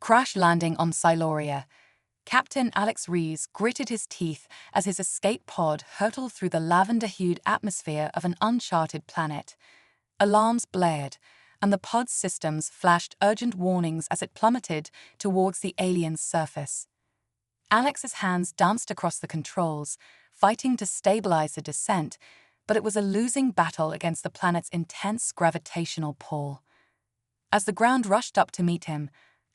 Crash landing on Siloria. Captain Alex Reeves gritted his teeth as his escape pod hurtled through the lavender-hued atmosphere of an uncharted planet. Alarms blared, and the pod's systems flashed urgent warnings as it plummeted towards the alien's surface. Alex's hands danced across the controls, fighting to stabilize the descent, but it was a losing battle against the planet's intense gravitational pull. As the ground rushed up to meet him,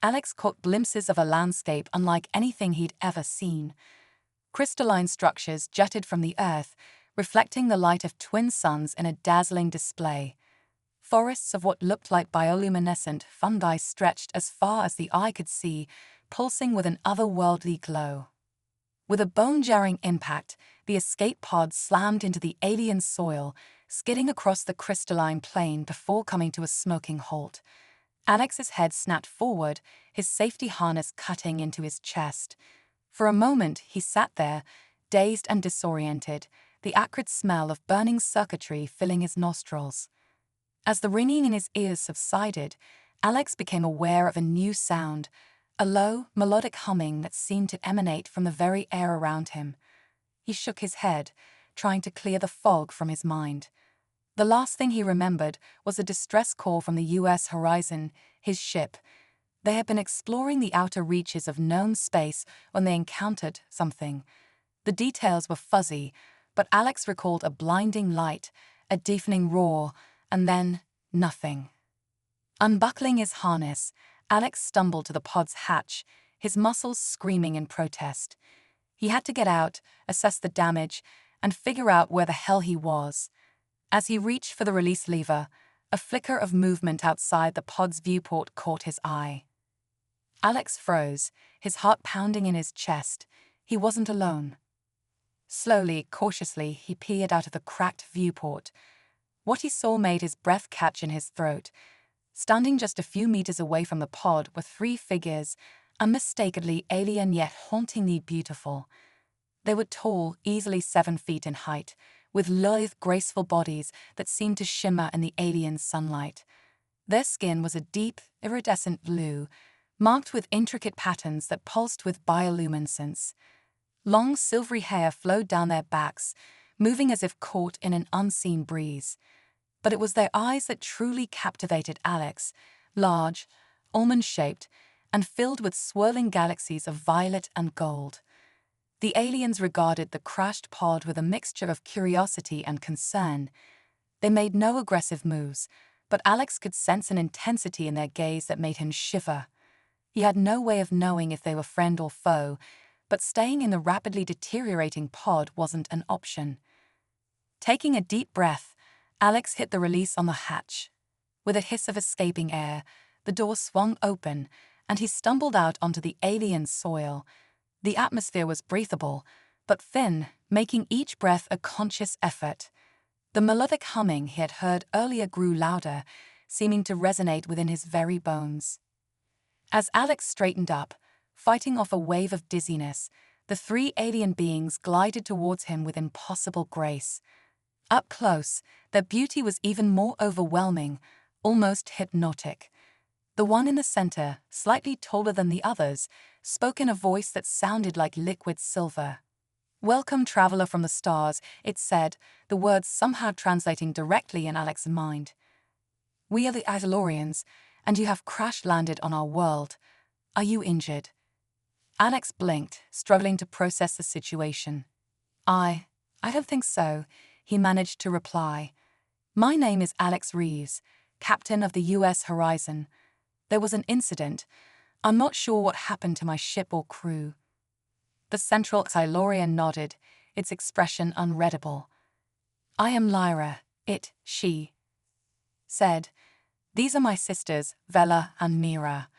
Alex caught glimpses of a landscape unlike anything he'd ever seen. Crystalline structures jutted from the earth, reflecting the light of twin suns in a dazzling display. Forests of what looked like bioluminescent fungi stretched as far as the eye could see, pulsing with an otherworldly glow. With a bone-jarring impact, the escape pod slammed into the alien soil, skidding across the crystalline plain before coming to a smoking halt. Alex's head snapped forward, his safety harness cutting into his chest. For a moment, he sat there, dazed and disoriented, the acrid smell of burning circuitry filling his nostrils. As the ringing in his ears subsided, Alex became aware of a new sound, a low, melodic humming that seemed to emanate from the very air around him. He shook his head, trying to clear the fog from his mind. The last thing he remembered was a distress call from the U.S. Horizon, his ship. They had been exploring the outer reaches of known space when they encountered something. The details were fuzzy, but Alex recalled a blinding light, a deafening roar, and then nothing. Unbuckling his harness, Alex stumbled to the pod's hatch, his muscles screaming in protest. He had to get out, assess the damage, and figure out where the hell he was. As he reached for the release lever, a flicker of movement outside the pod's viewport caught his eye. Alex froze, his heart pounding in his chest. He wasn't alone. Slowly, cautiously, he peered out of the cracked viewport. What he saw made his breath catch in his throat. Standing just a few meters away from the pod were three figures, unmistakably alien yet hauntingly beautiful. They were tall, easily 7 feet in height, with lithe, graceful bodies that seemed to shimmer in the alien sunlight. Their skin was a deep, iridescent blue, marked with intricate patterns that pulsed with bioluminescence. Long, silvery hair flowed down their backs, moving as if caught in an unseen breeze. But it was their eyes that truly captivated Alex, large, almond-shaped, and filled with swirling galaxies of violet and gold. The aliens regarded the crashed pod with a mixture of curiosity and concern. They made no aggressive moves, but Alex could sense an intensity in their gaze that made him shiver. He had no way of knowing if they were friend or foe, but staying in the rapidly deteriorating pod wasn't an option. Taking a deep breath, Alex hit the release on the hatch. With a hiss of escaping air, the door swung open, and he stumbled out onto the alien soil. The atmosphere was breathable, but thin, making each breath a conscious effort. The melodic humming he had heard earlier grew louder, seeming to resonate within his very bones. As Alex straightened up, fighting off a wave of dizziness, the three alien beings glided towards him with impossible grace. Up close, their beauty was even more overwhelming, almost hypnotic. The one in the center, slightly taller than the others, spoke in a voice that sounded like liquid silver. "Welcome, traveler from the stars," it said, the words somehow translating directly in Alex's mind. "We are the Alurians, and you have crash-landed on our world. Are you injured?" Alex blinked, struggling to process the situation. I don't think so," he managed to reply. "My name is Alex Reeves, captain of the U.S. Horizon. There was an incident. I'm not sure what happened to my ship or crew." The central Silurian nodded, its expression unreadable. "I am Lyra, she said. These are my sisters, Vela and Mira.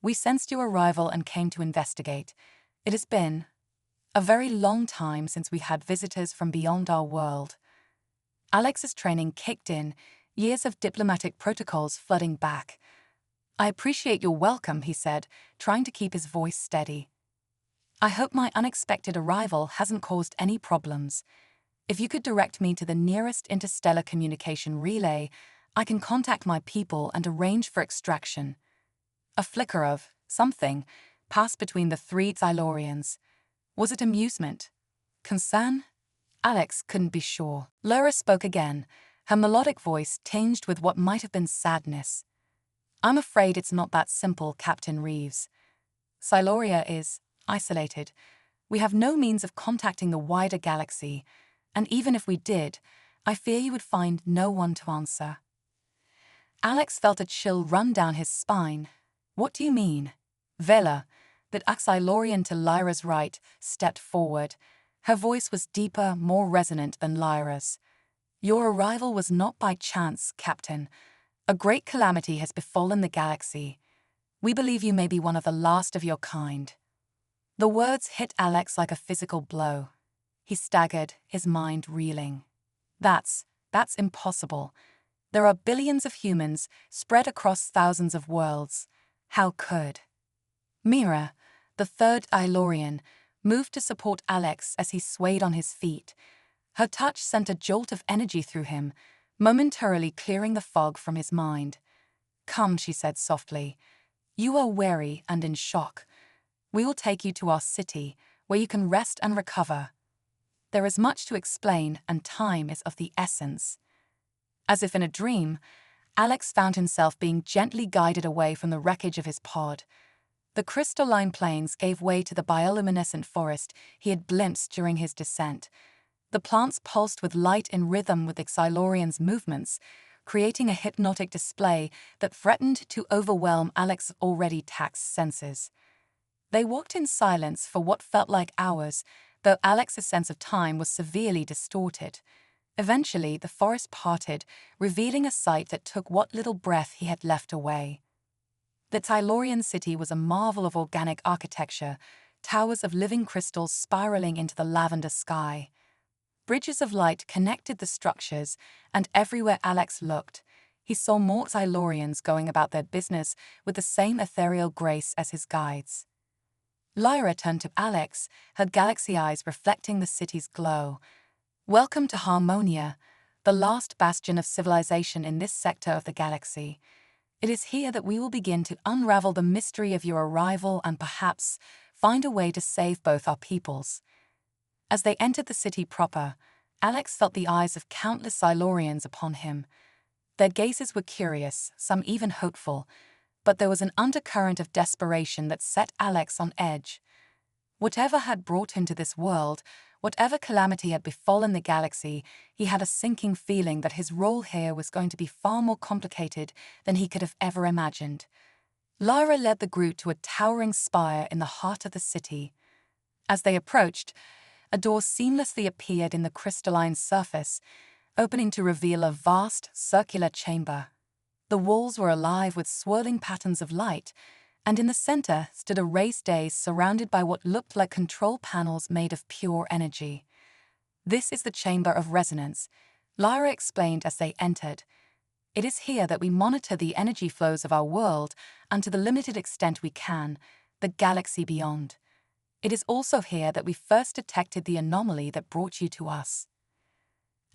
We sensed your arrival and came to investigate. It has been a very long time since we had visitors from beyond our world." Alex's training kicked in, years of diplomatic protocols flooding back. "I appreciate your welcome," he said, trying to keep his voice steady. "I hope my unexpected arrival hasn't caused any problems. If you could direct me to the nearest interstellar communication relay, I can contact my people and arrange for extraction." A flicker of Something passed between the three Xylorians. Was it amusement? Concern? Alex couldn't be sure. Lyra spoke again, her melodic voice tinged with what might have been sadness. I'm afraid it's not that simple, Captain Reeves. Xyloria is isolated. We have no means of contacting the wider galaxy, and even if we did, I fear you would find no one to answer. Alex felt a chill run down his spine. What do you mean? Vela, that Xylorian to Lyra's right, stepped forward. Her voice was deeper, more resonant than Lyra's. Your arrival was not by chance, Captain. A great calamity has befallen the galaxy. We believe you may be one of the last of your kind. The words hit Alex like a physical blow. He staggered, his mind reeling. That's impossible. There are billions of humans spread across thousands of worlds. How could? Mira, the third Xylorian, moved to support Alex as he swayed on his feet. Her touch sent a jolt of energy through him, momentarily clearing the fog from his mind. Come, she said softly. You are weary and in shock. We will take you to our city, where you can rest and recover. There is much to explain, and time is of the essence. As if in a dream, Alex found himself being gently guided away from the wreckage of his pod. The crystalline plains gave way to the bioluminescent forest he had glimpsed during his descent. The plants pulsed with light in rhythm with the Xylorian's movements, creating a hypnotic display that threatened to overwhelm Alex's already taxed senses. They walked in silence for what felt like hours, though Alex's sense of time was severely distorted. Eventually, the forest parted, revealing a sight that took what little breath he had left away. The Xylorian city was a marvel of organic architecture, towers of living crystals spiraling into the lavender sky. Bridges of light connected the structures, and everywhere Alex looked, he saw more Xylorians going about their business with the same ethereal grace as his guides. Lyra turned to Alex, her galaxy eyes reflecting the city's glow. Welcome to Harmonia, the last bastion of civilization in this sector of the galaxy. It is here that we will begin to unravel the mystery of your arrival and perhaps find a way to save both our peoples. As they entered the city proper, Alex felt the eyes of countless Xylorians upon him. Their gazes were curious, some even hopeful, but there was an undercurrent of desperation that set Alex on edge. Whatever had brought him to this world, whatever calamity had befallen the galaxy, he had a sinking feeling that his role here was going to be far more complicated than he could have ever imagined. Lyra led the group to a towering spire in the heart of the city. As they approached, a door seamlessly appeared in the crystalline surface, opening to reveal a vast, circular chamber. The walls were alive with swirling patterns of light, and in the center stood a raised dais surrounded by what looked like control panels made of pure energy. This is the Chamber of Resonance, Lyra explained as they entered. It is here that we monitor the energy flows of our world, and to the limited extent we can, the galaxy beyond. It is also here that we first detected the anomaly that brought you to us.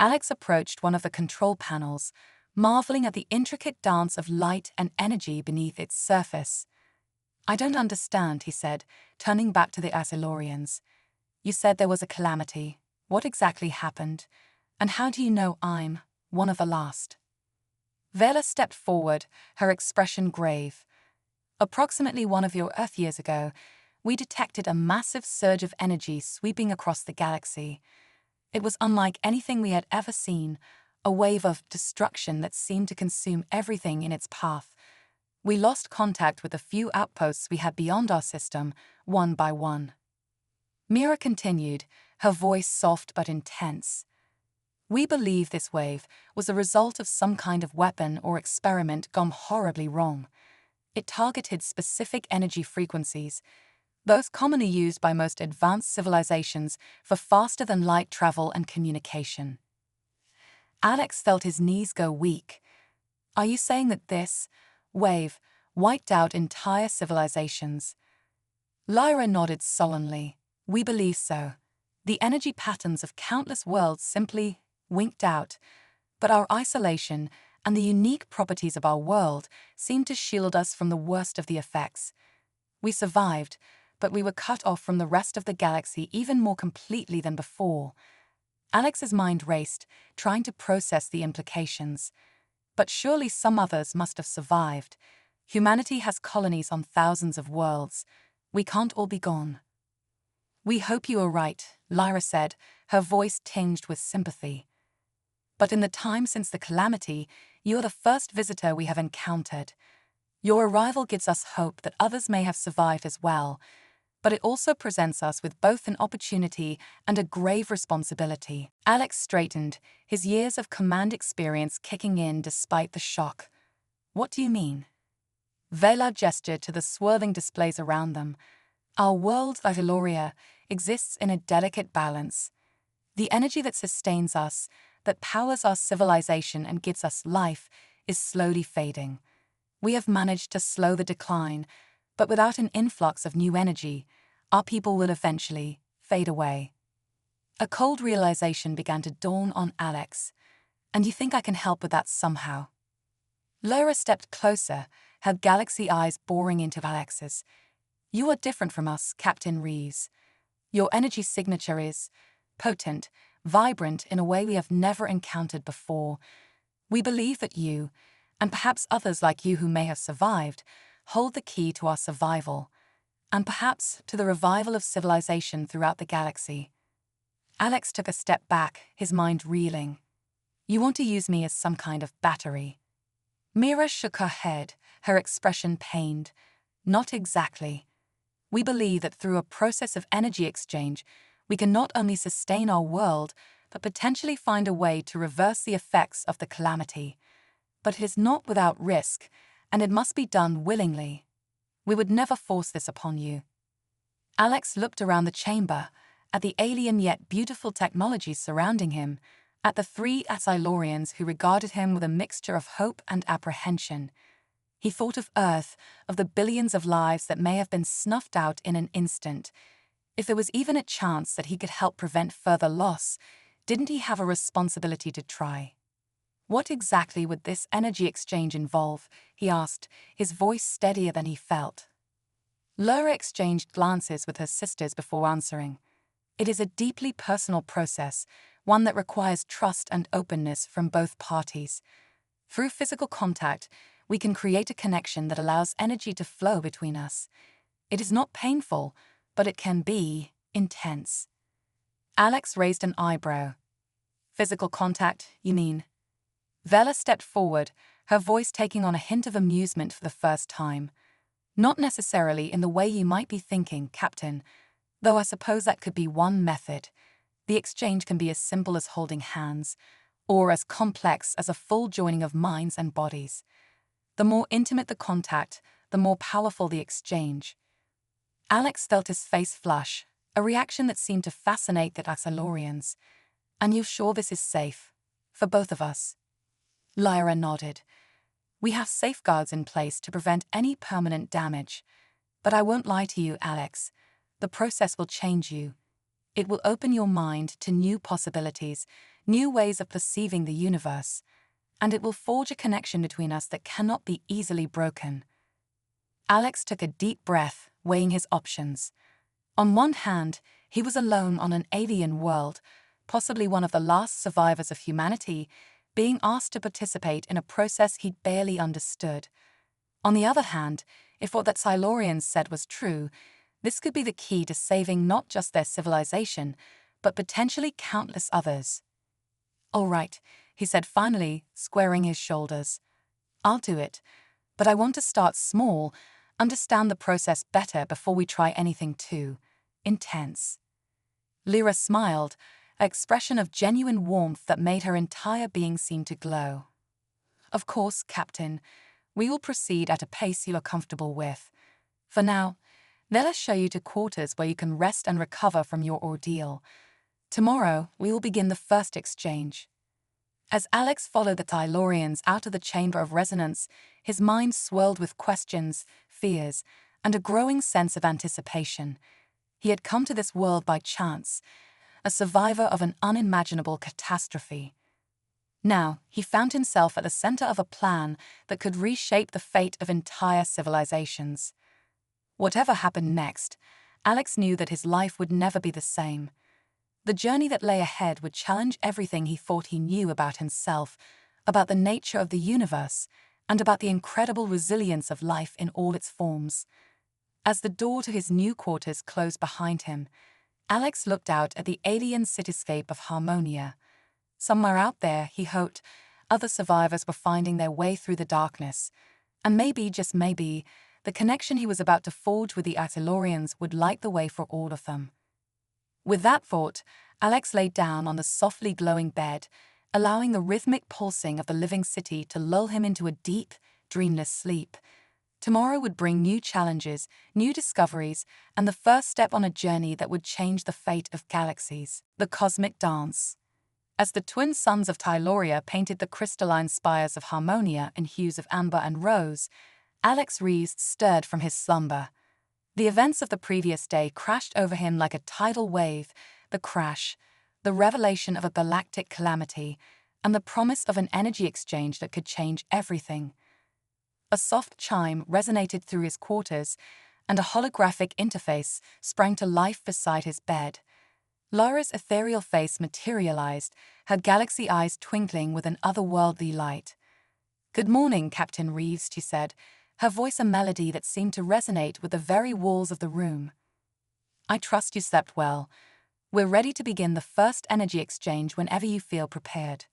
Alex approached one of the control panels, marveling at the intricate dance of light and energy beneath its surface. I don't understand, he said, turning back to the Xylorians. You said there was a calamity. What exactly happened? And how do you know I'm one of the last? Vela stepped forward, her expression grave. Approximately one of your Earth years ago, we detected a massive surge of energy sweeping across the galaxy. It was unlike anything we had ever seen, a wave of destruction that seemed to consume everything in its path. We lost contact with the few outposts we had beyond our system, one by one. Mira continued, her voice soft but intense. We believe this wave was the result of some kind of weapon or experiment gone horribly wrong. It targeted specific energy frequencies, those commonly used by most advanced civilizations for faster-than-light travel and communication. Alex felt his knees go weak. Are you saying that this wave wiped out entire civilizations? Lyra nodded sullenly. We believe so. The energy patterns of countless worlds simply winked out, but our isolation and the unique properties of our world seemed to shield us from the worst of the effects. We survived, but we were cut off from the rest of the galaxy even more completely than before. Alex's mind raced, trying to process the implications. But surely some others must have survived. Humanity has colonies on thousands of worlds. We can't all be gone. We hope you are right, Lyra said, her voice tinged with sympathy. But in the time since the calamity, you are the first visitor we have encountered. Your arrival gives us hope that others may have survived as well, but it also presents us with both an opportunity and a grave responsibility. Alex straightened, his years of command experience kicking in despite the shock. What do you mean? Vela gestured to the swirling displays around them. Our world, Iteloria, exists in a delicate balance. The energy that sustains us, that powers our civilization and gives us life, is slowly fading. We have managed to slow the decline, but without an influx of new energy, our people will eventually fade away. A cold realization began to dawn on Alex. And you think I can help with that somehow? Lyra stepped closer, her galaxy eyes boring into Alex's. You are different from us, Captain Rees. Your energy signature is potent, vibrant in a way we have never encountered before. We believe that you, and perhaps others like you who may have survived, hold the key to our survival, and perhaps to the revival of civilization throughout the galaxy. Alex took a step back, his mind reeling. You want to use me as some kind of battery? Mira shook her head, her expression pained. Not exactly. We believe that through a process of energy exchange, we can not only sustain our world, but potentially find a way to reverse the effects of the calamity. But it is not without risk, and it must be done willingly. We would never force this upon you. Alex looked around the chamber, at the alien yet beautiful technology surrounding him, at the three Asylorians who regarded him with a mixture of hope and apprehension. He thought of Earth, of the billions of lives that may have been snuffed out in an instant. If there was even a chance that he could help prevent further loss, didn't he have a responsibility to try? What exactly would this energy exchange involve? He asked, his voice steadier than he felt. Lyra exchanged glances with her sisters before answering. It is a deeply personal process, one that requires trust and openness from both parties. Through physical contact, we can create a connection that allows energy to flow between us. It is not painful, but it can be intense. Alex raised an eyebrow. Physical contact, you mean? Vela stepped forward, her voice taking on a hint of amusement for the first time. Not necessarily in the way you might be thinking, Captain, though I suppose that could be one method. The exchange can be as simple as holding hands, or as complex as a full joining of minds and bodies. The more intimate the contact, the more powerful the exchange. Alex felt his face flush, a reaction that seemed to fascinate the Asylorians. And you're sure this is safe? For both of us? Lyra nodded. We have safeguards in place to prevent any permanent damage. But I won't lie to you, Alex. The process will change you. It will open your mind to new possibilities, new ways of perceiving the universe. And it will forge a connection between us that cannot be easily broken. Alex took a deep breath, weighing his options. On one hand, he was alone on an alien world, possibly one of the last survivors of humanity, being asked to participate in a process he'd barely understood. On the other hand, if what that Silurians said was true, this could be the key to saving not just their civilization, but potentially countless others. All right, he said finally, squaring his shoulders. I'll do it, but I want to start small, understand the process better before we try anything too intense. Lyra smiled, an expression of genuine warmth that made her entire being seem to glow. Of course, Captain, we will proceed at a pace you are comfortable with. For now, let us show you to quarters where you can rest and recover from your ordeal. Tomorrow, we will begin the first exchange. As Alex followed the Tylorians out of the chamber of resonance, his mind swirled with questions, fears, and a growing sense of anticipation. He had come to this world by chance, a survivor of an unimaginable catastrophe. Now, he found himself at the center of a plan that could reshape the fate of entire civilizations. Whatever happened next, Alex knew that his life would never be the same. The journey that lay ahead would challenge everything he thought he knew about himself, about the nature of the universe, and about the incredible resilience of life in all its forms. As the door to his new quarters closed behind him, Alex looked out at the alien cityscape of Harmonia. Somewhere out there, he hoped, other survivors were finding their way through the darkness, and maybe, just maybe, the connection he was about to forge with the Attilorians would light the way for all of them. With that thought, Alex lay down on the softly glowing bed, allowing the rhythmic pulsing of the living city to lull him into a deep, dreamless sleep. Tomorrow would bring new challenges, new discoveries, and the first step on a journey that would change the fate of galaxies. The cosmic dance. As the twin suns of Tyloria painted the crystalline spires of Harmonia in hues of amber and rose, Alex Rees stirred from his slumber. The events of the previous day crashed over him like a tidal wave, the crash, the revelation of a galactic calamity, and the promise of an energy exchange that could change everything. A soft chime resonated through his quarters, and a holographic interface sprang to life beside his bed. Lara's ethereal face materialized, her galaxy eyes twinkling with an otherworldly light. "Good morning, Captain Reeves," she said, her voice a melody that seemed to resonate with the very walls of the room. "I trust you slept well. We're ready to begin the first energy exchange whenever you feel prepared."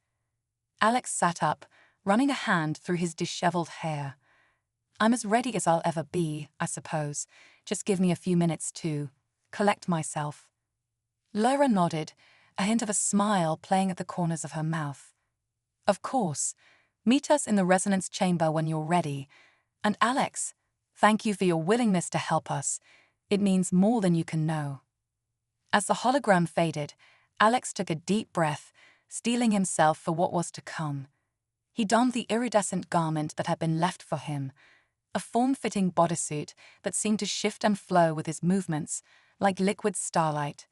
Alex sat up, running a hand through his disheveled hair. "I'm as ready as I'll ever be, I suppose. Just give me a few minutes to collect myself." Lara nodded, a hint of a smile playing at the corners of her mouth. "Of course. Meet us in the resonance chamber when you're ready. And Alex, thank you for your willingness to help us. It means more than you can know." As the hologram faded, Alex took a deep breath, steeling himself for what was to come. He donned the iridescent garment that had been left for him, a form-fitting bodysuit that seemed to shift and flow with his movements, like liquid starlight.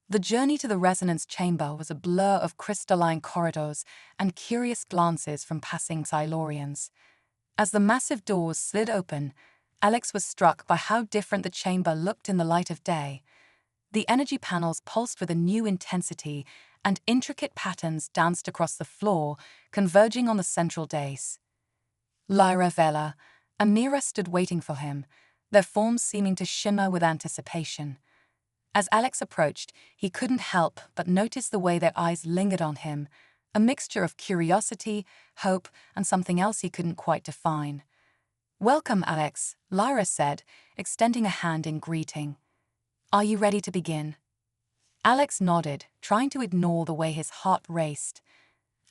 The journey to the resonance chamber was a blur of crystalline corridors and curious glances from passing Silurians. As the massive doors slid open, Alex was struck by how different the chamber looked in the light of day. The energy panels pulsed with a new intensity, and intricate patterns danced across the floor, converging on the central dais. Lyra, Vela, and Mira stood waiting for him, their forms seeming to shimmer with anticipation. As Alex approached, he couldn't help but notice the way their eyes lingered on him, a mixture of curiosity, hope, and something else he couldn't quite define. "Welcome, Alex," Lyra said, extending a hand in greeting. "Are you ready to begin?" Alex nodded, trying to ignore the way his heart raced.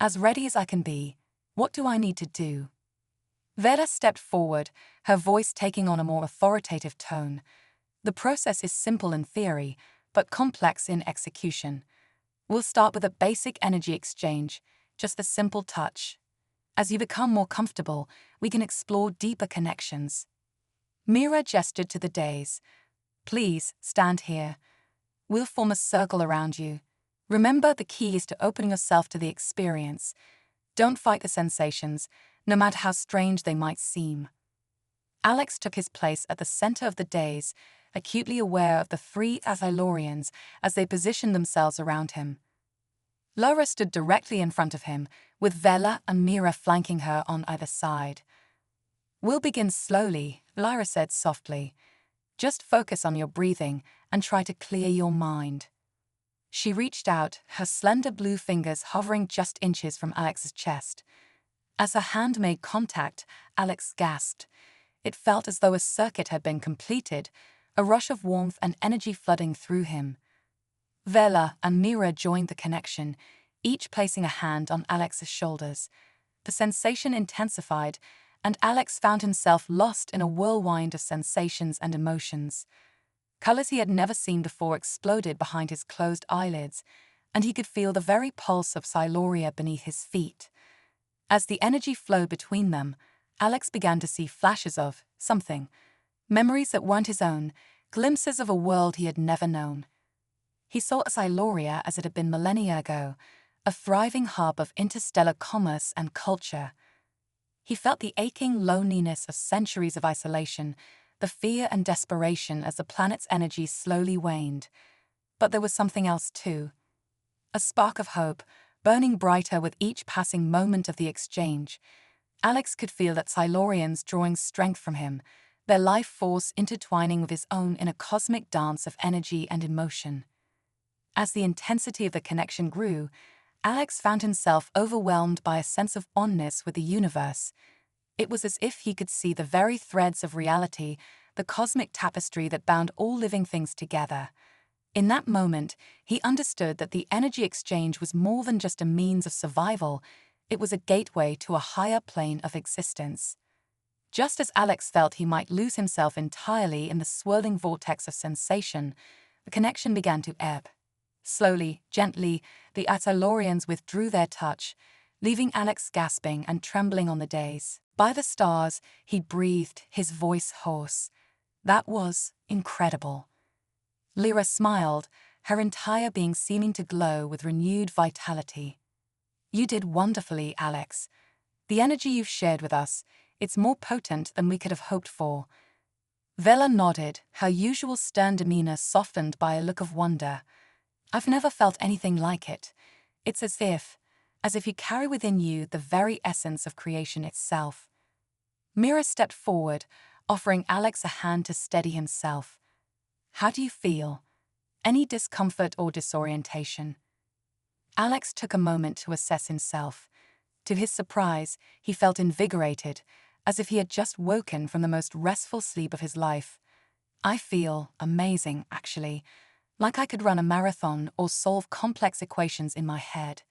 "As ready as I can be. What do I need to do?" Vela stepped forward, her voice taking on a more authoritative tone. "The process is simple in theory, but complex in execution. We'll start with a basic energy exchange, just a simple touch. As you become more comfortable, we can explore deeper connections." Mira gestured to the dais. "Please, stand here. We'll form a circle around you. Remember, the key is to open yourself to the experience. Don't fight the sensations, no matter how strange they might seem." Alex took his place at the center of the dais, acutely aware of the three Attilorians as they positioned themselves around him. Laura stood directly in front of him, with Vela and Mira flanking her on either side. "We'll begin slowly," Lyra said softly. "Just focus on your breathing and try to clear your mind." She reached out, her slender blue fingers hovering just inches from Alex's chest. As her hand made contact, Alex gasped. It felt as though a circuit had been completed, a rush of warmth and energy flooding through him. Vela and Mira joined the connection, each placing a hand on Alex's shoulders. The sensation intensified, and Alex found himself lost in a whirlwind of sensations and emotions. Colors he had never seen before exploded behind his closed eyelids, and he could feel the very pulse of Siloria beneath his feet. As the energy flowed between them, Alex began to see flashes of something, memories that weren't his own, glimpses of a world he had never known. He saw Siloria as it had been millennia ago, a thriving hub of interstellar commerce and culture. He felt the aching loneliness of centuries of isolation, the fear and desperation as the planet's energy slowly waned. But there was something else too. A spark of hope, burning brighter with each passing moment of the exchange. Alex could feel that Silurians drawing strength from him, their life force intertwining with his own in a cosmic dance of energy and emotion. As the intensity of the connection grew, Alex found himself overwhelmed by a sense of oneness with the universe. It was as if he could see the very threads of reality, the cosmic tapestry that bound all living things together. In that moment, he understood that the energy exchange was more than just a means of survival, it was a gateway to a higher plane of existence. Just as Alex felt he might lose himself entirely in the swirling vortex of sensation, the connection began to ebb. Slowly, gently, the Silurians withdrew their touch, leaving Alex gasping and trembling on the days. By the stars, he breathed, his voice hoarse. That was incredible. Lyra smiled, her entire being seeming to glow with renewed vitality. You did wonderfully, Alex. The energy you've shared with us, it's more potent than we could have hoped for. Vela nodded, her usual stern demeanor softened by a look of wonder. I've never felt anything like it. It's as if you carry within you the very essence of creation itself. Mira stepped forward, offering Alex a hand to steady himself. How do you feel? Any discomfort or disorientation? Alex took a moment to assess himself. To his surprise, he felt invigorated, as if he had just woken from the most restful sleep of his life. I feel amazing, actually, like I could run a marathon or solve complex equations in my head.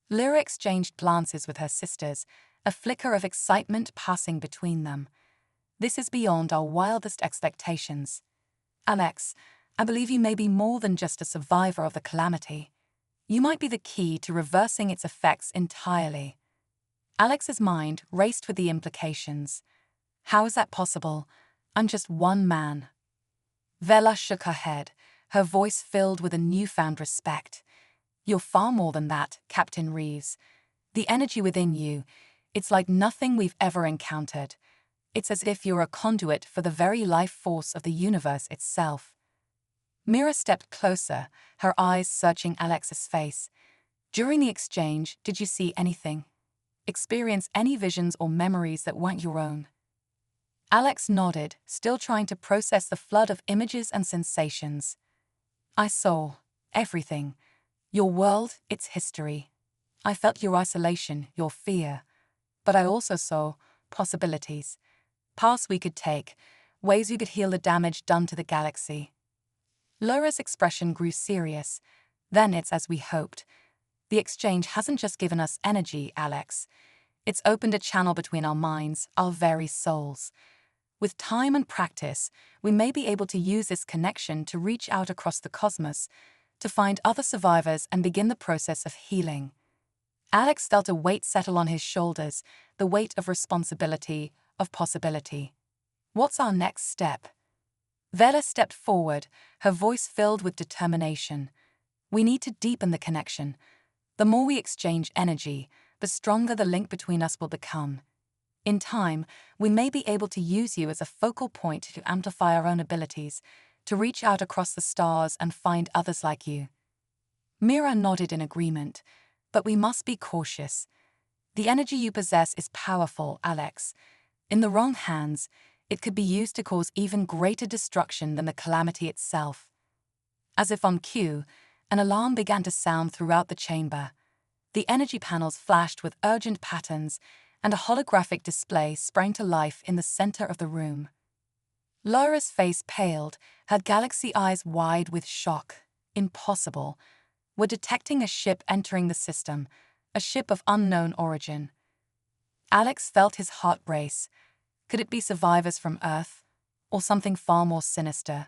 Lyra exchanged glances with her sisters, a flicker of excitement passing between them. This is beyond our wildest expectations. Alex, I believe you may be more than just a survivor of the calamity. You might be the key to reversing its effects entirely. Alex's mind raced with the implications. How is that possible? I'm just one man. Vela shook her head, her voice filled with a newfound respect. You're far more than that, Captain Reeves. The energy within you, it's like nothing we've ever encountered. It's as if you're a conduit for the very life force of the universe itself. Mira stepped closer, her eyes searching Alex's face. During the exchange, did you see anything? Experience any visions or memories that weren't your own? Alex nodded, still trying to process the flood of images and sensations. I saw everything. Your world, its history. I felt your isolation, your fear. But I also saw possibilities. Paths we could take, ways we could heal the damage done to the galaxy. Lyra's expression grew serious. Then it's as we hoped. The exchange hasn't just given us energy, Alex. It's opened a channel between our minds, our very souls. With time and practice, we may be able to use this connection to reach out across the cosmos, to find other survivors and begin the process of healing. Alex felt a weight settle on his shoulders, the weight of responsibility, of possibility. What's our next step? Vela stepped forward, her voice filled with determination. We need to deepen the connection. The more we exchange energy, the stronger the link between us will become. In time, we may be able to use you as a focal point to amplify our own abilities, to reach out across the stars and find others like you. Mira nodded in agreement, but we must be cautious. The energy you possess is powerful, Alex. In the wrong hands, it could be used to cause even greater destruction than the calamity itself. As if on cue, an alarm began to sound throughout the chamber. The energy panels flashed with urgent patterns, and a holographic display sprang to life in the center of the room. Lyra's face paled, her galaxy eyes wide with shock. Impossible. We're detecting a ship entering the system, a ship of unknown origin. Alex felt his heart race. Could it be survivors from Earth, or something far more sinister?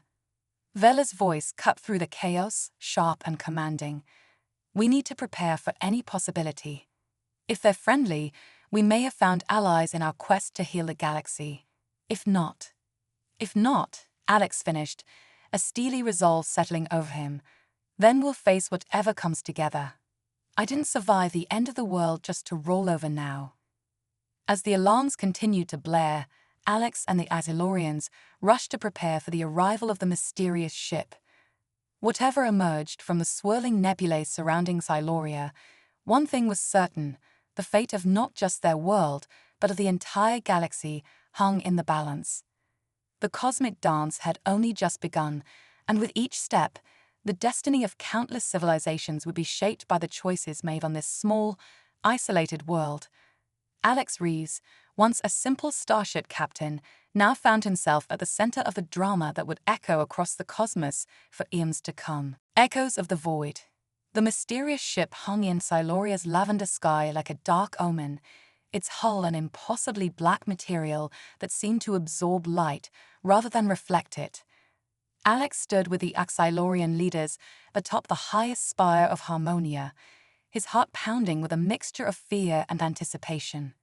Vela's voice cut through the chaos, sharp and commanding. We need to prepare for any possibility. If they're friendly, we may have found allies in our quest to heal the galaxy. If not, Alex finished, a steely resolve settling over him. Then we'll face whatever comes together. I didn't survive the end of the world just to roll over now. As the alarms continued to blare, Alex and the Azilorians rushed to prepare for the arrival of the mysterious ship. Whatever emerged from the swirling nebulae surrounding Siloria, one thing was certain: the fate of not just their world, but of the entire galaxy hung in the balance. The cosmic dance had only just begun, and with each step, the destiny of countless civilizations would be shaped by the choices made on this small, isolated world. Alex Reeves, once a simple starship captain, now found himself at the center of a drama that would echo across the cosmos for eons to come. Echoes of the void. The mysterious ship hung in Siloria's lavender sky like a dark omen, its hull an impossibly black material that seemed to absorb light rather than reflect it. Alex stood with the Axilorian leaders atop the highest spire of Harmonia, his heart pounding with a mixture of fear and anticipation.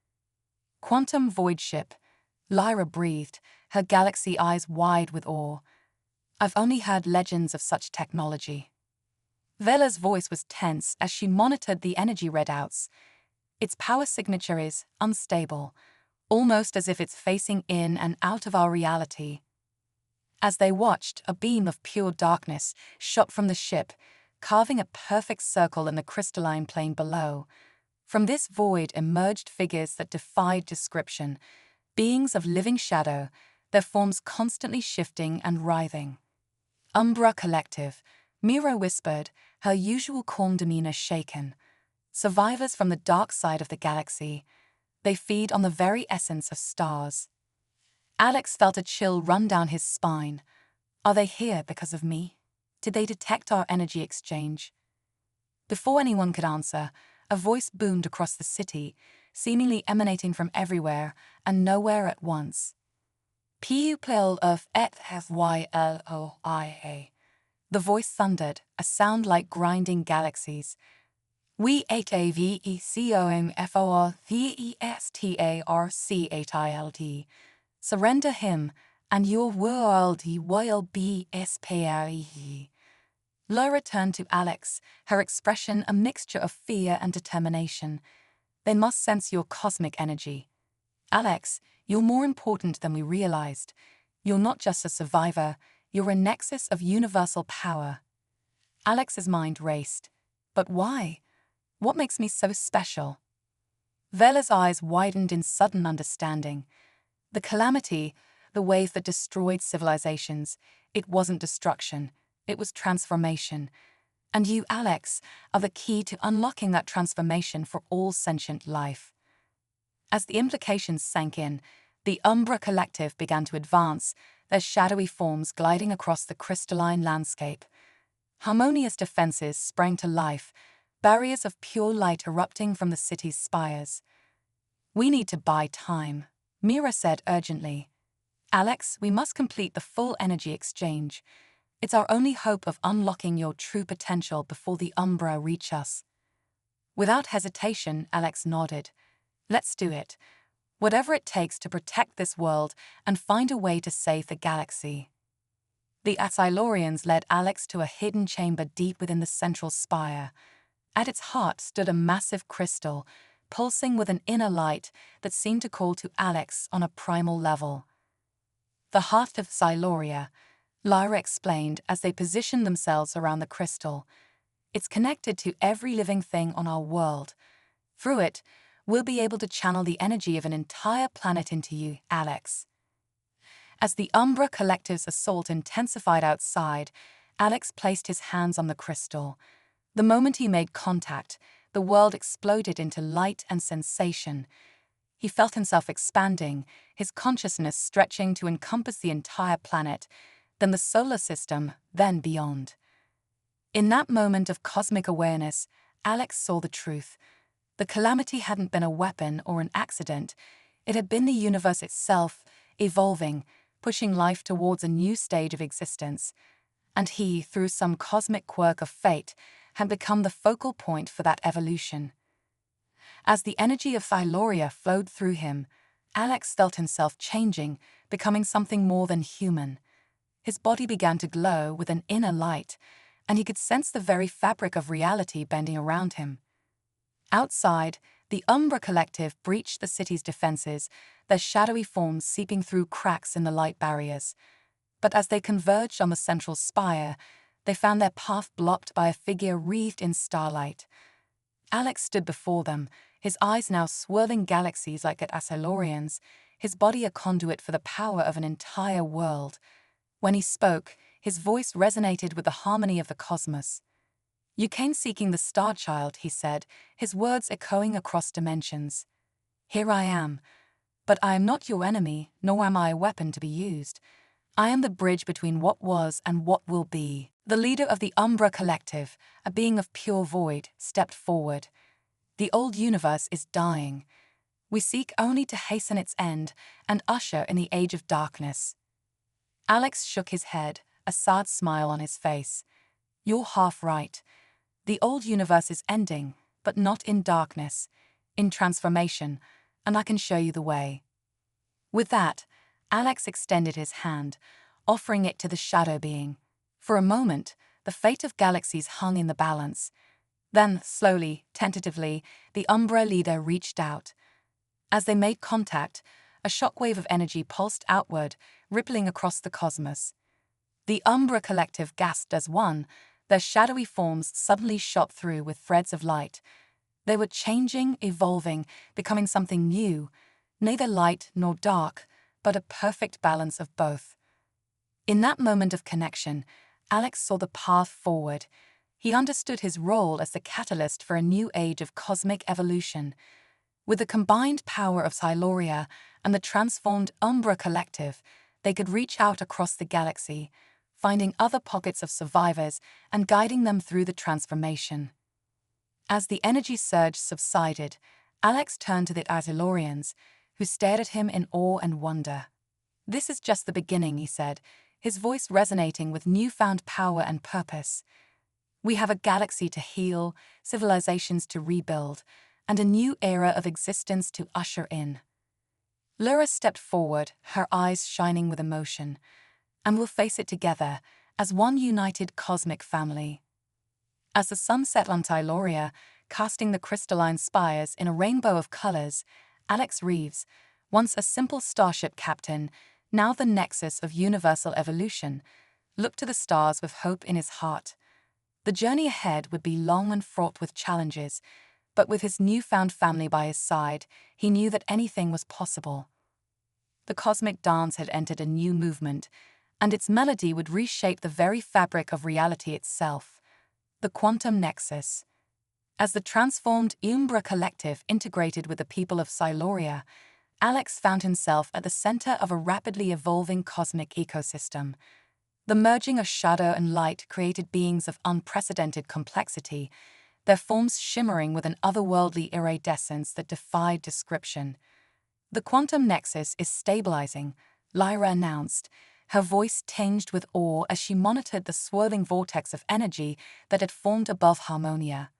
Quantum void ship, Lyra breathed, her galaxy eyes wide with awe. I've only heard legends of such technology. Vela's voice was tense as she monitored the energy readouts. Its power signature is unstable, almost as if it's facing in and out of our reality. As they watched, a beam of pure darkness shot from the ship, carving a perfect circle in the crystalline plane below. From this void emerged figures that defied description, beings of living shadow, their forms constantly shifting and writhing. Umbra Collective, Mira whispered, her usual calm demeanor shaken. Survivors from the dark side of the galaxy. They feed on the very essence of stars. Alex felt a chill run down his spine. Are they here because of me? Did they detect our energy exchange? Before anyone could answer, a voice boomed across the city, seemingly emanating from everywhere and nowhere at once. Pupil of HFY. The voice thundered, a sound like grinding galaxies. We HAVECOMFORVESTARCHILD. Surrender him, and your world will be spared. Lyra turned to Alex, her expression a mixture of fear and determination. They must sense your cosmic energy. Alex, you're more important than we realized. You're not just a survivor, you're a nexus of universal power. Alex's mind raced. But why? What makes me so special? Vela's eyes widened in sudden understanding. The calamity, the wave that destroyed civilizations, it wasn't destruction, it was transformation. And you, Alex, are the key to unlocking that transformation for all sentient life. As the implications sank in, the Umbra Collective began to advance, their shadowy forms gliding across the crystalline landscape. Harmonious defenses sprang to life, barriers of pure light erupting from the city's spires. We need to buy time, Mira said urgently. Alex, we must complete the full energy exchange. It's our only hope of unlocking your true potential before the Umbra reach us. Without hesitation, Alex nodded. Let's do it. Whatever it takes to protect this world and find a way to save the galaxy. The Azilorians led Alex to a hidden chamber deep within the central spire. At its heart stood a massive crystal, pulsing with an inner light that seemed to call to Alex on a primal level. The heart of Siloria, Lyra explained as they positioned themselves around the crystal. It's connected to every living thing on our world. Through it, we'll be able to channel the energy of an entire planet into you, Alex. As the Umbra Collective's assault intensified outside, Alex placed his hands on the crystal. The moment he made contact, the world exploded into light and sensation. He felt himself expanding, his consciousness stretching to encompass the entire planet, then the solar system, then beyond. In that moment of cosmic awareness, Alex saw the truth. The calamity hadn't been a weapon or an accident. It had been the universe itself, evolving, pushing life towards a new stage of existence. And he, through some cosmic quirk of fate, had become the focal point for that evolution. As the energy of Siloria flowed through him, Alex felt himself changing, becoming something more than human. His body began to glow with an inner light, and he could sense the very fabric of reality bending around him. Outside, The Umbra Collective breached the city's defenses, their shadowy forms seeping through cracks in the light barriers. But as they converged on the central spire, they found their path blocked by a figure wreathed in starlight. Alex stood before them, his eyes now swirling galaxies like at Asylorian's, his body a conduit for the power of an entire world. When he spoke, his voice resonated with the harmony of the cosmos. "You came seeking the Star Child," he said, his words echoing across dimensions. "Here I am. But I am not your enemy, nor am I a weapon to be used. I am the bridge between what was and what will be." The leader of the Umbra Collective, a being of pure void, stepped forward. "The old universe is dying. We seek only to hasten its end and usher in the age of darkness." Alex shook his head, a sad smile on his face. "You're half right. The old universe is ending, but not in darkness, in transformation, and I can show you the way." With that, Alex extended his hand, offering it to the shadow being. For a moment, the fate of galaxies hung in the balance. Then, slowly, tentatively, the Umbra leader reached out. As they made contact, a shockwave of energy pulsed outward, rippling across the cosmos. The Umbra Collective gasped as one, their shadowy forms suddenly shot through with threads of light. They were changing, evolving, becoming something new, neither light nor dark, but a perfect balance of both. In that moment of connection, Alex saw the path forward. He understood his role as the catalyst for a new age of cosmic evolution. With the combined power of Siloria and the transformed Umbra Collective, they could reach out across the galaxy, finding other pockets of survivors and guiding them through the transformation. As the energy surge subsided, Alex turned to the Asylorians, who stared at him in awe and wonder. "This is just the beginning," he said, his voice resonating with newfound power and purpose. "We have a galaxy to heal, civilizations to rebuild, and a new era of existence to usher in." Lyra stepped forward, her eyes shining with emotion. "And we'll face it together, as one united cosmic family." As the sun set on Tyloria, casting the crystalline spires in a rainbow of colors, Alex Reeves, once a simple starship captain, now the nexus of universal evolution, looked to the stars with hope in his heart. The journey ahead would be long and fraught with challenges, but with his newfound family by his side, he knew that anything was possible. The cosmic dance had entered a new movement, and its melody would reshape the very fabric of reality itself. The quantum nexus. As the transformed Umbra Collective integrated with the people of Siloria, Alex found himself at the center of a rapidly evolving cosmic ecosystem. The merging of shadow and light created beings of unprecedented complexity, their forms shimmering with an otherworldly iridescence that defied description. "The quantum nexus is stabilizing," Lyra announced, her voice tinged with awe as she monitored the swirling vortex of energy that had formed above Harmonia.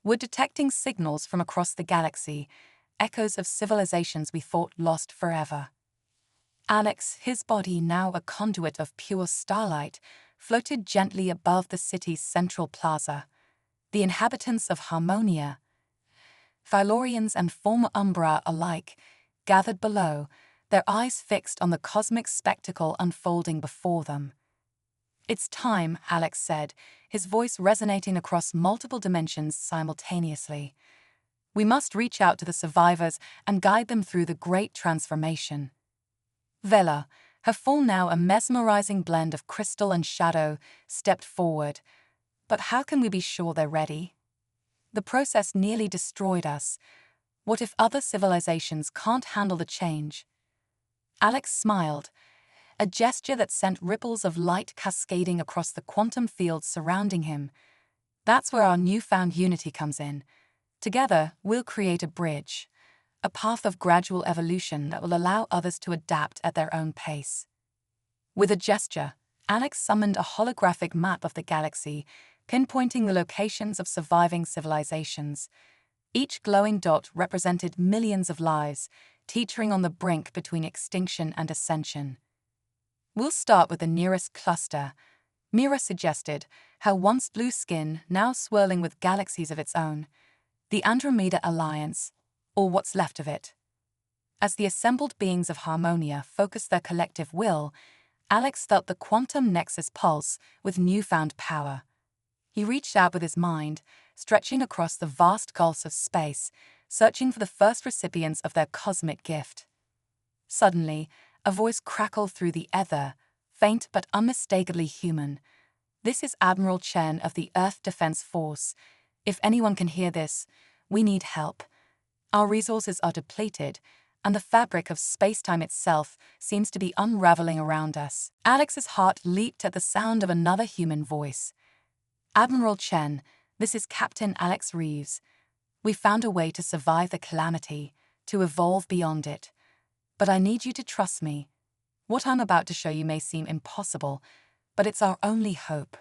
"We're detecting signals from across the galaxy, echoes of civilizations we thought lost forever." Alex, his body now a conduit of pure starlight, floated gently above the city's central plaza. The inhabitants of Harmonia, Phylorians and former Umbra alike, gathered below, their eyes fixed on the cosmic spectacle unfolding before them. "It's time," Alex said, his voice resonating across multiple dimensions simultaneously. "We must reach out to the survivors and guide them through the great transformation." Vela, her form now a mesmerizing blend of crystal and shadow, stepped forward. "But how can we be sure they're ready? The process nearly destroyed us. What if other civilizations can't handle the change?" Alex smiled, a gesture that sent ripples of light cascading across the quantum field surrounding him. "That's where our newfound unity comes in. Together, we'll create a bridge, a path of gradual evolution that will allow others to adapt at their own pace." With a gesture, Alex summoned a holographic map of the galaxy, pinpointing the locations of surviving civilizations. Each glowing dot represented millions of lives, teetering on the brink between extinction and ascension. "We'll start with the nearest cluster," Mira suggested, her once blue skin now swirling with galaxies of its own. the Andromeda Alliance, or what's left of it. As the assembled beings of Harmonia focused their collective will, Alex felt the quantum nexus pulse with newfound power. He reached out with his mind, stretching across the vast gulfs of space, searching for the first recipients of their cosmic gift. Suddenly, a voice crackled through the ether, faint but unmistakably human. "This is Admiral Chen of the Earth Defense Force. If anyone can hear this, we need help. Our resources are depleted, and the fabric of space-time itself seems to be unraveling around us." Alex's heart leaped at the sound of another human voice. "Admiral Chen, this is Captain Alex Reeves. We found a way to survive the calamity, to evolve beyond it. But I need you to trust me. What I'm about to show you may seem impossible, but it's our only hope."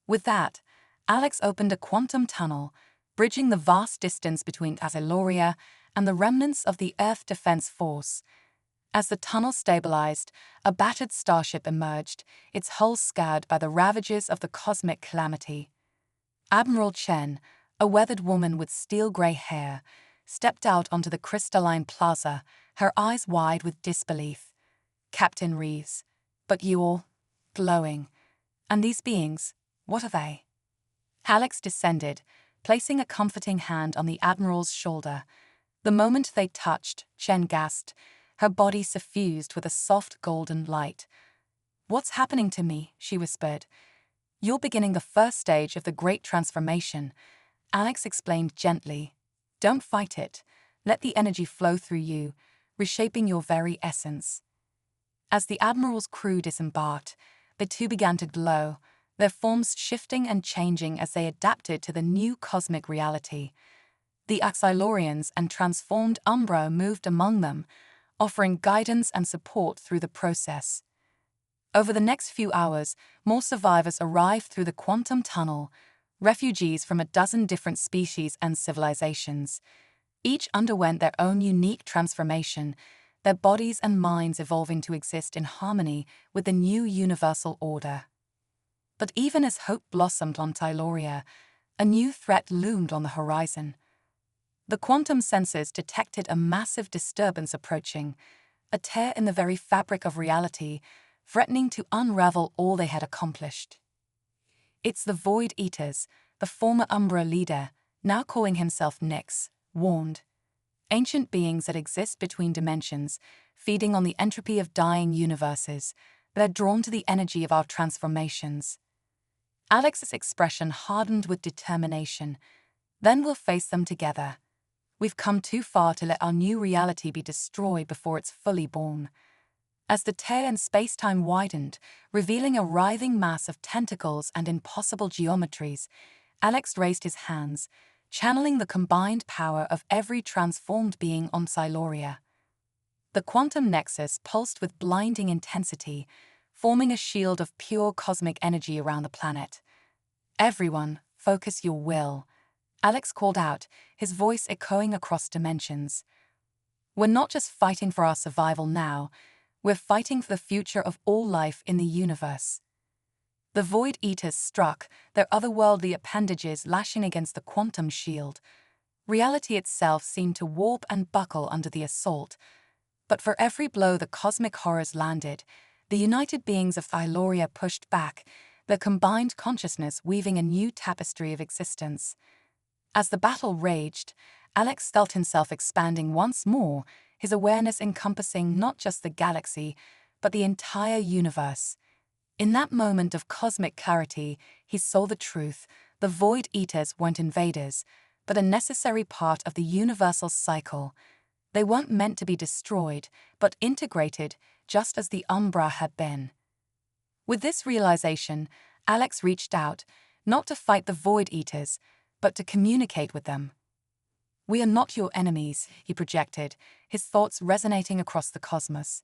With that, Alex opened a quantum tunnel, bridging the vast distance between Azeloria and the remnants of the Earth Defense Force. As the tunnel stabilized, a battered starship emerged, its hull scarred by the ravages of the cosmic calamity. Admiral Chen, a weathered woman with steel-gray hair, stepped out onto the crystalline plaza, her eyes wide with disbelief. "Captain Reeves, but you're glowing. And these beings, what are they?" Alex descended, placing a comforting hand on the Admiral's shoulder. The moment they touched, Chen gasped, her body suffused with a soft golden light. "What's happening to me?" she whispered. "You're beginning the first stage of the Great Transformation," Alex explained gently. "Don't fight it. Let the energy flow through you, reshaping your very essence." As the Admiral's crew disembarked, the two began to glow, their forms shifting and changing as they adapted to the new cosmic reality. The Axylorians and transformed Umbra moved among them, offering guidance and support through the process. Over the next few hours, more survivors arrived through the quantum tunnel, refugees from a dozen different species and civilizations. Each underwent their own unique transformation, their bodies and minds evolving to exist in harmony with the new universal order. But even as hope blossomed on Tyloria, a new threat loomed on the horizon. The quantum sensors detected a massive disturbance approaching, a tear in the very fabric of reality, threatening to unravel all they had accomplished. "It's the Void Eaters," the former Umbra leader, now calling himself Nyx, warned. "Ancient beings that exist between dimensions, feeding on the entropy of dying universes, they're drawn to the energy of our transformations." Alex's expression hardened with determination. "Then we'll face them together. We've come too far to let our new reality be destroyed before it's fully born." As the tear in space-time widened, revealing a writhing mass of tentacles and impossible geometries, Alex raised his hands, channeling the combined power of every transformed being on Siloria. The quantum nexus pulsed with blinding intensity, forming a shield of pure cosmic energy around the planet. "Everyone, focus your will," Alex called out, his voice echoing across dimensions. "We're not just fighting for our survival now, we're fighting for the future of all life in the universe." The Void Eaters struck, their otherworldly appendages lashing against the quantum shield. Reality itself seemed to warp and buckle under the assault. But for every blow the cosmic horrors landed, the united beings of Thyloria pushed back, their combined consciousness weaving a new tapestry of existence. As the battle raged, Alex felt himself expanding once more, his awareness encompassing not just the galaxy, but the entire universe. In that moment of cosmic clarity, he saw the truth. The Void Eaters weren't invaders, but a necessary part of the universal cycle. They weren't meant to be destroyed, but integrated, just as the Umbra had been. With this realization, Alex reached out, not to fight the Void Eaters, but to communicate with them. "We are not your enemies," he projected, his thoughts resonating across the cosmos.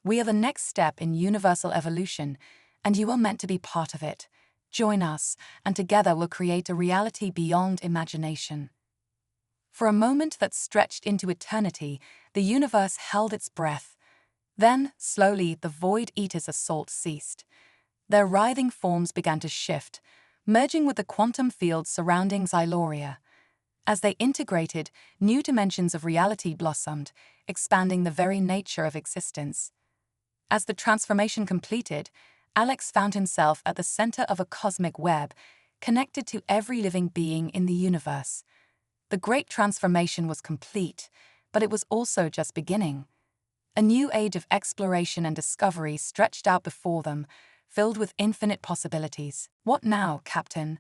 "We are the next step in universal evolution, and you are meant to be part of it. Join us, and together we'll create a reality beyond imagination." For a moment that stretched into eternity, the universe held its breath. Then, slowly, the Void Eaters' assault ceased. Their writhing forms began to shift, merging with the quantum field surrounding Xyloria. As they integrated, new dimensions of reality blossomed, expanding the very nature of existence. As the transformation completed, Alex found himself at the center of a cosmic web, connected to every living being in the universe. The great transformation was complete, but it was also just beginning. A new age of exploration and discovery stretched out before them, filled with infinite possibilities. "What now, Captain?"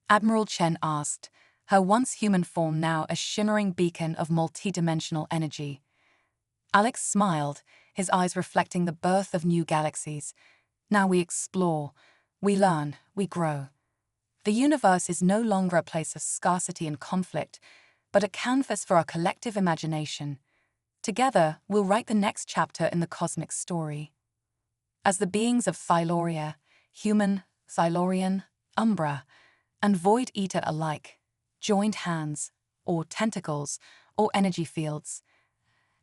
Admiral Chen asked, her once human form now a shimmering beacon of multidimensional energy. Alex smiled, his eyes reflecting the birth of new galaxies. "Now we explore, we learn, we grow. The universe is no longer a place of scarcity and conflict, but a canvas for our collective imagination. Together, we'll write the next chapter in the cosmic story." As the beings of Thyloria, human, Thylorian, Umbra, and Void Eater alike, joined hands, or tentacles, or energy fields,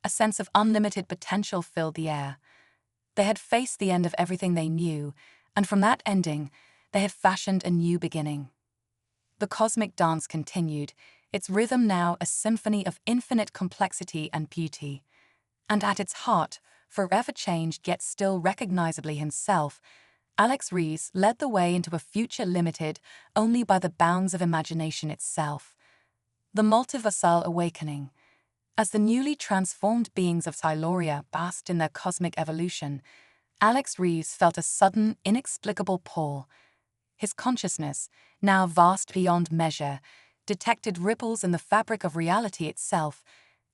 a sense of unlimited potential filled the air. They had faced the end of everything they knew, and from that ending, they had fashioned a new beginning. The cosmic dance continued, its rhythm now a symphony of infinite complexity and beauty. And at its heart, forever changed yet still recognizably himself, Alex Rees led the way into a future limited only by the bounds of imagination itself. The multiversal awakening. As the newly transformed beings of Thyloria basked in their cosmic evolution, Alex Rees felt a sudden, inexplicable pull. His consciousness, now vast beyond measure, detected ripples in the fabric of reality itself,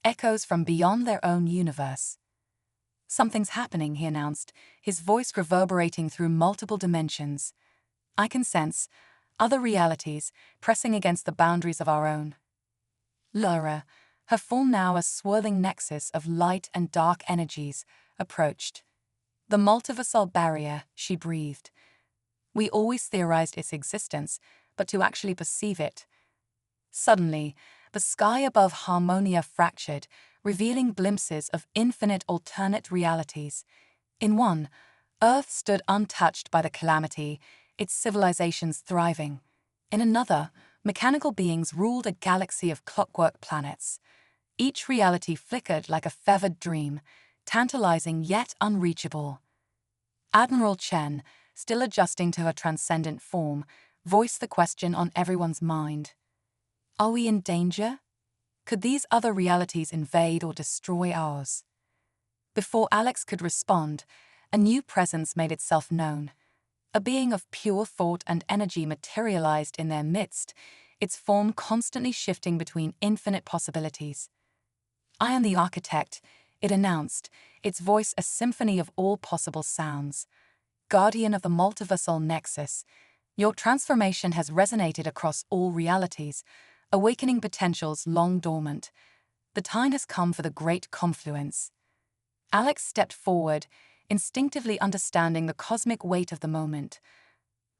echoes from beyond their own universe. "Something's happening," he announced, his voice reverberating through multiple dimensions. "I can sense other realities pressing against the boundaries of our own." Laura, her form now a swirling nexus of light and dark energies, approached. "The multiversal barrier," she breathed. "We always theorized its existence, but to actually perceive it." Suddenly, the sky above Harmonia fractured, revealing glimpses of infinite alternate realities. In one, Earth stood untouched by the calamity, its civilizations thriving. In another, mechanical beings ruled a galaxy of clockwork planets. Each reality flickered like a feathered dream, tantalizing yet unreachable. Admiral Chen, still adjusting to her transcendent form, voiced the question on everyone's mind. Are we in danger? Could these other realities invade or destroy ours? Before Alex could respond, a new presence made itself known. A being of pure thought and energy materialized in their midst, its form constantly shifting between infinite possibilities. "I am the architect," it announced, its voice a symphony of all possible sounds. "Guardian of the multiversal nexus, your transformation has resonated across all realities, awakening potentials long dormant. The time has come for the great confluence." Alex stepped forward, instinctively understanding the cosmic weight of the moment.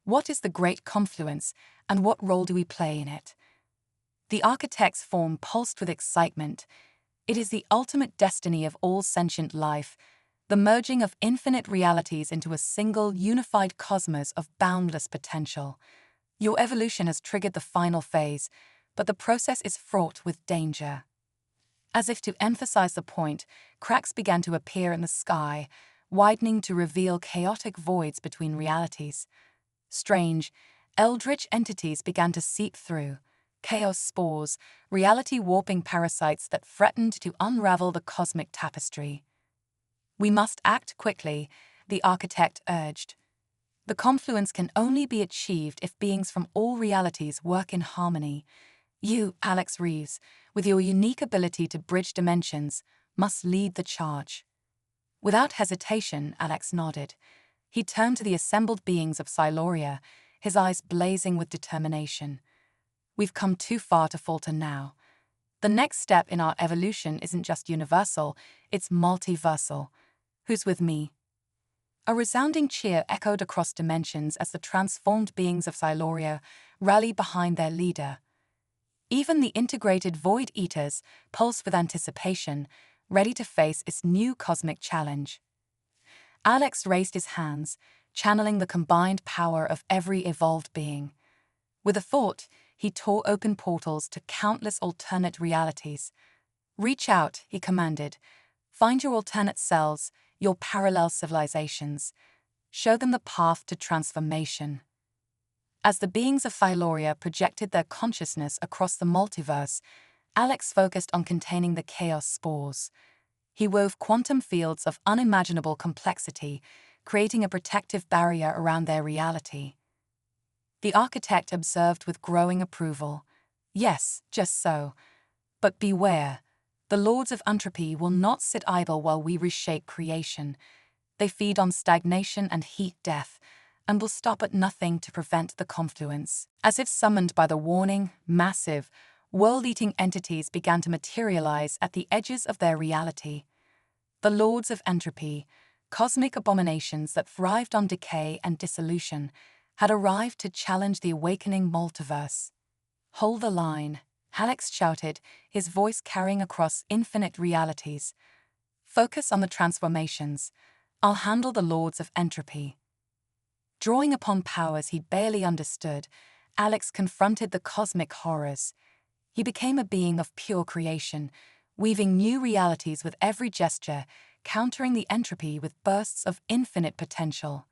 What is the great confluence, and what role do we play in it? The architect's form pulsed with excitement. It is the ultimate destiny of all sentient life, the merging of infinite realities into a single, unified cosmos of boundless potential. Your evolution has triggered the final phase, but the process is fraught with danger. As if to emphasize the point, cracks began to appear in the sky, widening to reveal chaotic voids between realities. Strange, eldritch entities began to seep through, chaos spores, reality-warping parasites that threatened to unravel the cosmic tapestry. "We must act quickly," the architect urged. "The confluence can only be achieved if beings from all realities work in harmony. You, Alex Rees, with your unique ability to bridge dimensions, must lead the charge." Without hesitation, Alex nodded. He turned to the assembled beings of Thyloria, his eyes blazing with determination. "We've come too far to falter now. The next step in our evolution isn't just universal, it's multiversal. Who's with me?" A resounding cheer echoed across dimensions as the transformed beings of Thyloria rallied behind their leader. Even the integrated Void Eaters pulsed with anticipation, ready to face its new cosmic challenge. Alex raised his hands, channeling the combined power of every evolved being. With a thought, he tore open portals to countless alternate realities. "Reach out," he commanded. "Find your alternate selves, your parallel civilizations. Show them the path to transformation." As the beings of Thyloria projected their consciousness across the multiverse, Alex focused on containing the chaos spores. He wove quantum fields of unimaginable complexity, creating a protective barrier around their reality. The architect observed with growing approval. "Yes, just so. But beware. The lords of entropy will not sit idle while we reshape creation. They feed on stagnation and heat death, and will stop at nothing to prevent the confluence." As if summoned by the warning, massive, world-eating entities began to materialize at the edges of their reality. The lords of entropy, cosmic abominations that thrived on decay and dissolution, had arrived to challenge the awakening multiverse. "Hold the line," Alex shouted, his voice carrying across infinite realities. "Focus on the transformations. I'll handle the lords of entropy." Drawing upon powers he barely understood, Alex confronted the cosmic horrors. He became a being of pure creation, weaving new realities with every gesture, countering the entropy with bursts of infinite potential.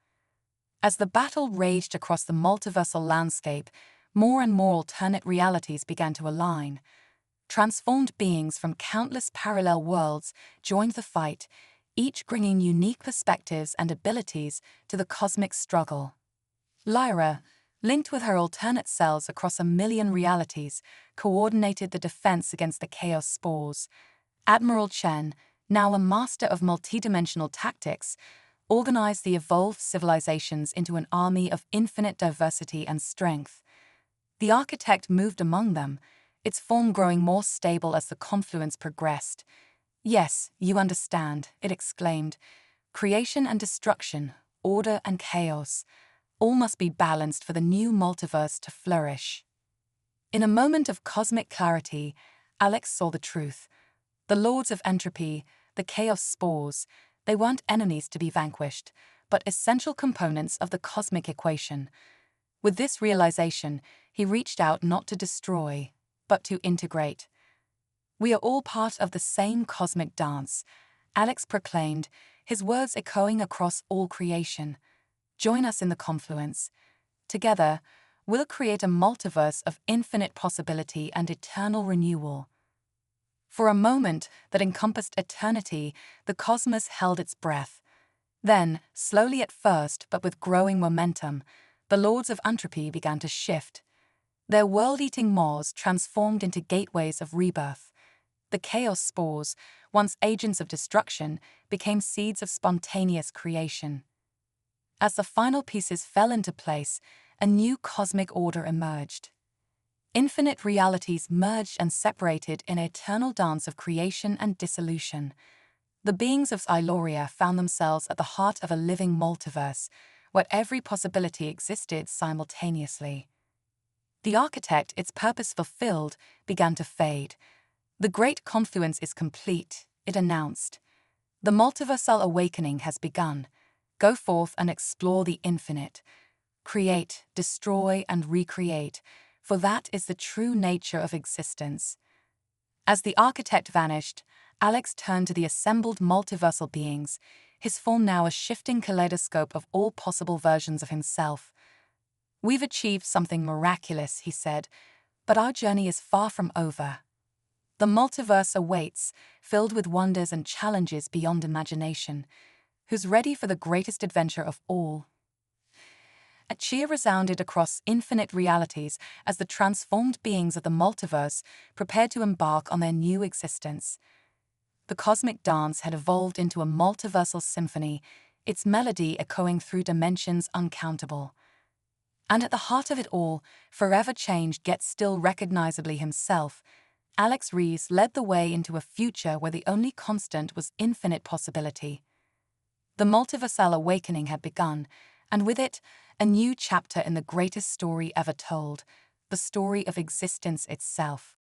As the battle raged across the multiversal landscape, more and more alternate realities began to align. Transformed beings from countless parallel worlds joined the fight, each bringing unique perspectives and abilities to the cosmic struggle. Lyra, linked with her alternate selves across 1,000,000 realities, coordinated the defense against the chaos spores. Admiral Chen, now a master of multidimensional tactics, organized the evolved civilizations into an army of infinite diversity and strength. The architect moved among them, its form growing more stable as the confluence progressed. "Yes, you understand," it exclaimed. "Creation and destruction, order and chaos, all must be balanced for the new multiverse to flourish." In a moment of cosmic clarity, Alex saw the truth. The lords of entropy, the chaos spores, they weren't enemies to be vanquished, but essential components of the cosmic equation. With this realization, he reached out not to destroy, but to integrate. "We are all part of the same cosmic dance," Alex proclaimed, his words echoing across all creation. "Join us in the confluence. Together, we'll create a multiverse of infinite possibility and eternal renewal." For a moment that encompassed eternity, the cosmos held its breath. Then, slowly at first but with growing momentum, the lords of entropy began to shift. Their world-eating maws transformed into gateways of rebirth. The chaos spores, once agents of destruction, became seeds of spontaneous creation. As the final pieces fell into place, a new cosmic order emerged. Infinite realities merged and separated in an eternal dance of creation and dissolution. The beings of Thyloria found themselves at the heart of a living multiverse, where every possibility existed simultaneously. The architect, its purpose fulfilled, began to fade. "The great confluence is complete," it announced. "The multiversal awakening has begun. Go forth and explore the infinite. Create, destroy, and recreate, for that is the true nature of existence." As the architect vanished, Alex turned to the assembled multiversal beings, his form now a shifting kaleidoscope of all possible versions of himself. "We've achieved something miraculous," he said, "but our journey is far from over. The multiverse awaits, filled with wonders and challenges beyond imagination. Who's ready for the greatest adventure of all?" A cheer resounded across infinite realities as the transformed beings of the multiverse prepared to embark on their new existence. The cosmic dance had evolved into a multiversal symphony, its melody echoing through dimensions uncountable. And at the heart of it all, forever changed yet still recognizably himself, Alex Rees led the way into a future where the only constant was infinite possibility. The multiversal awakening had begun, and with it, a new chapter in the greatest story ever told, the story of existence itself.